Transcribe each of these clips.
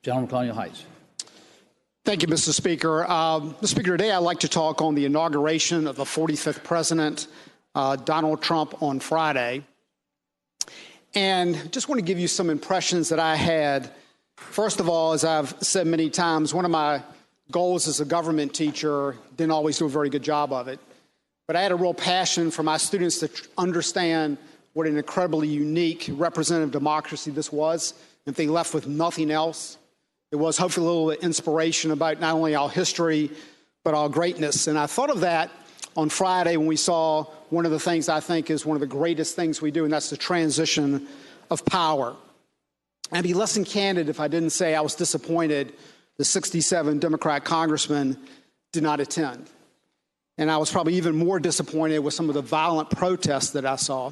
Gentleman from Colonial Heights. Thank you, Mr. Speaker. Mr. Speaker, today I'd like to talk on the inauguration of the 45th President, Donald Trump, on Friday. And just want to give you some impressions that I had. First of all, as I've said many times, one of my goals as a government teacher, didn't always do a very good job of it, but I had a real passion for my students to understand what an incredibly unique representative democracy this was. If they left with nothing else, it was hopefully a little inspiration about not only our history, but our greatness. And I thought of that on Friday when we saw one of the things I think is one of the greatest things we do, and that's the transition of power. I'd be less than candid if I didn't say I was disappointed the 67 Democrat congressmen did not attend. And I was probably even more disappointed with some of the violent protests that I saw,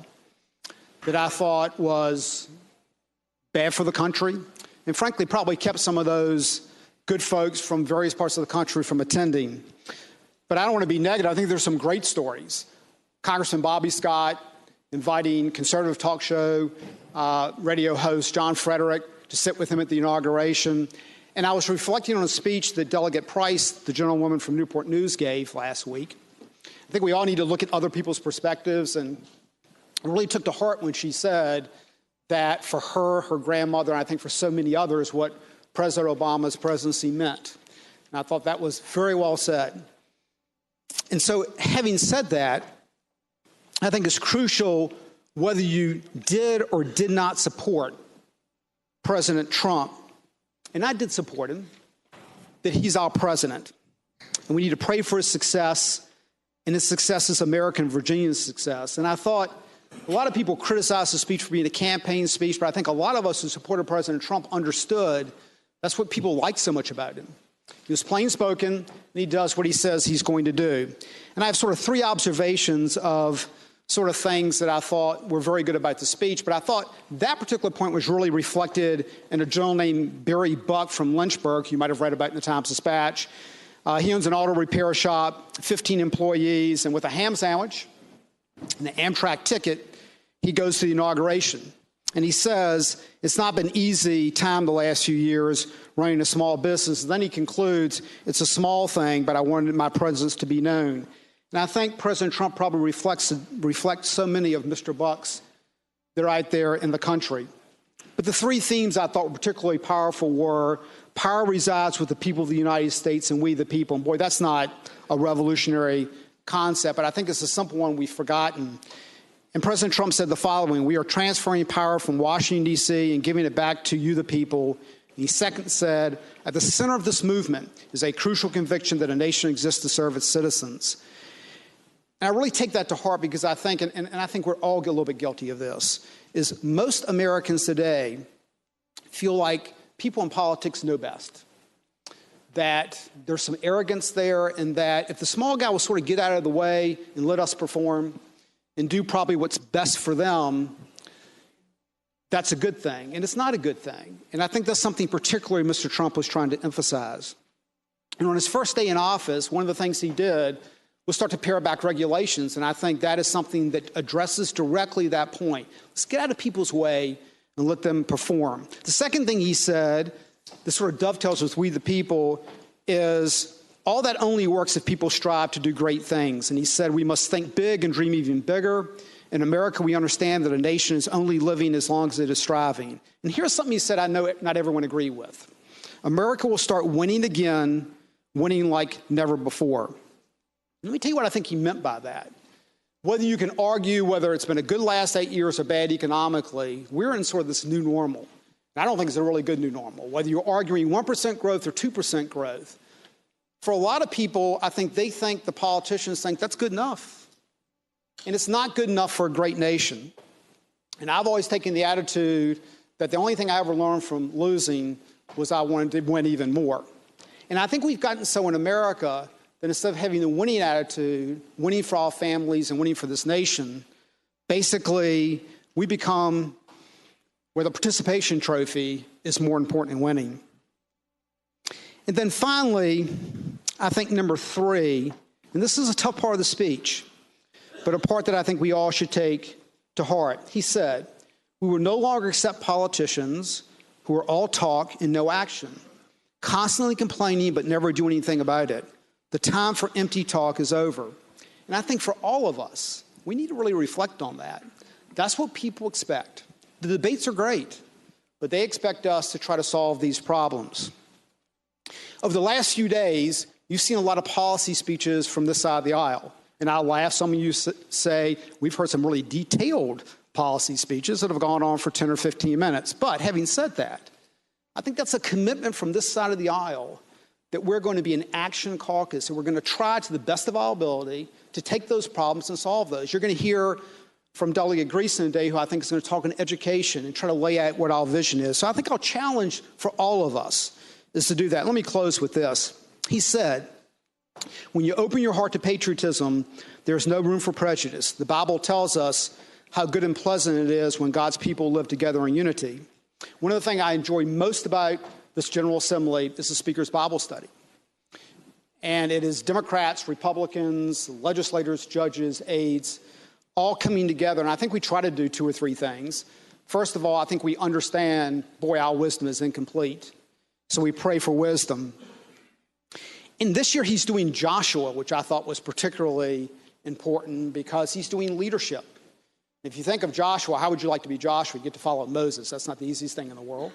that I thought was bad for the country, and frankly probably kept some of those good folks from various parts of the country from attending. But I don't want to be negative. I think there's some great stories. Congressman Bobby Scott inviting conservative talk show radio host John Frederick to sit with him at the inauguration. And I was reflecting on a speech that Delegate Price, the gentlewoman from Newport News, gave last week. I think we all need to look at other people's perspectives, and I really took to heart when she said that for her, her grandmother, and I think for so many others, what President Obama's presidency meant. And I thought that was very well said. And so having said that, I think it's crucial whether you did or did not support President Trump, and I did support him, that he's our president. And we need to pray for his success, and his success is American Virginia's success. And I thought a lot of people criticized the speech for being a campaign speech, but I think a lot of us who supported President Trump understood that's what people liked so much about him. He was plain spoken, and he does what he says he's going to do. And I have sort of three observations of sort of things that I thought were very good about the speech, but I thought that particular point was really reflected in a gentleman named Barry Buck from Lynchburg, you might have read about in the Times-Dispatch. He owns an auto repair shop, 15 employees, and with a ham sandwich and an Amtrak ticket, he goes to the inauguration. And he says, it's not been easy time the last few years running a small business. And then he concludes, it's a small thing, but I wanted my presence to be known. And I think President Trump probably reflects so many of Mr. Buck's that are out there in the country. But the three themes I thought were particularly powerful were power resides with the people of the United States and we the people. And boy, that's not a revolutionary concept, but I think it's a simple one we've forgotten. And President Trump said the following: we are transferring power from Washington, D.C. and giving it back to you, the people. And he second said, at the center of this movement is a crucial conviction that a nation exists to serve its citizens. And I really take that to heart because I think, and I think we're all a little bit guilty of this, is most Americans today feel like people in politics know best, that there's some arrogance there, and that if the small guy will sort of get out of the way and let us perform and do probably what's best for them, that's a good thing. And it's not a good thing. And I think that's something particularly Mr. Trump was trying to emphasize. And on his first day in office, one of the things he did was start to pare back regulations, and I think that is something that addresses directly that point. Let's get out of people's way and let them perform. The second thing he said, this sort of dovetails with we the people, is all that only works if people strive to do great things. And he said we must think big and dream even bigger. In America, we understand that a nation is only living as long as it is striving. And here's something he said I know not everyone agreed with. America will start winning again, winning like never before. Let me tell you what I think he meant by that. Whether you can argue whether it's been a good last 8 years or bad economically, we're in sort of this new normal. And I don't think it's a really good new normal. Whether you're arguing 1% growth or 2% growth, for a lot of people, I think they think the politicians think that's good enough. And it's not good enough for a great nation. And I've always taken the attitude that the only thing I ever learned from losing was I wanted to win even more. And I think we've gotten so in America that instead of having the winning attitude, winning for our families and winning for this nation, basically we become where the participation trophy is more important than winning. And then finally, I think number three, and this is a tough part of the speech, but a part that I think we all should take to heart. He said, we will no longer accept politicians who are all talk and no action, constantly complaining but never doing anything about it. The time for empty talk is over. And I think for all of us, we need to really reflect on that. That's what people expect. The debates are great, but they expect us to try to solve these problems. Over the last few days, you've seen a lot of policy speeches from this side of the aisle. And I'll laugh. Some of you say, we've heard some really detailed policy speeches that have gone on for 10 or 15 minutes. But having said that, I think that's a commitment from this side of the aisle that we're going to be an action caucus, and we're going to try to the best of our ability to take those problems and solve those. You're going to hear from Delegate Greason today, who I think is going to talk on education and try to lay out what our vision is. So I think our challenge for all of us is to do that. Let me close with this. He said, when you open your heart to patriotism, there's no room for prejudice. The Bible tells us how good and pleasant it is when God's people live together in unity. One of the things I enjoy most about this General Assembly is the Speaker's Bible study. And it is Democrats, Republicans, legislators, judges, aides, all coming together. And I think we try to do two or three things. First of all, I think we understand, boy, our wisdom is incomplete. So we pray for wisdom. And this year he's doing Joshua, which I thought was particularly important because he's doing leadership. If you think of Joshua, how would you like to be Joshua? You get to follow Moses. That's not the easiest thing in the world.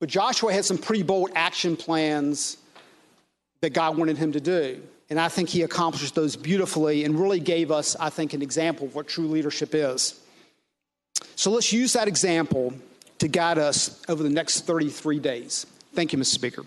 But Joshua had some pretty bold action plans that God wanted him to do. And I think he accomplished those beautifully and really gave us, I think, an example of what true leadership is. So let's use that example to guide us over the next 33 days. Thank you, Mr. Speaker.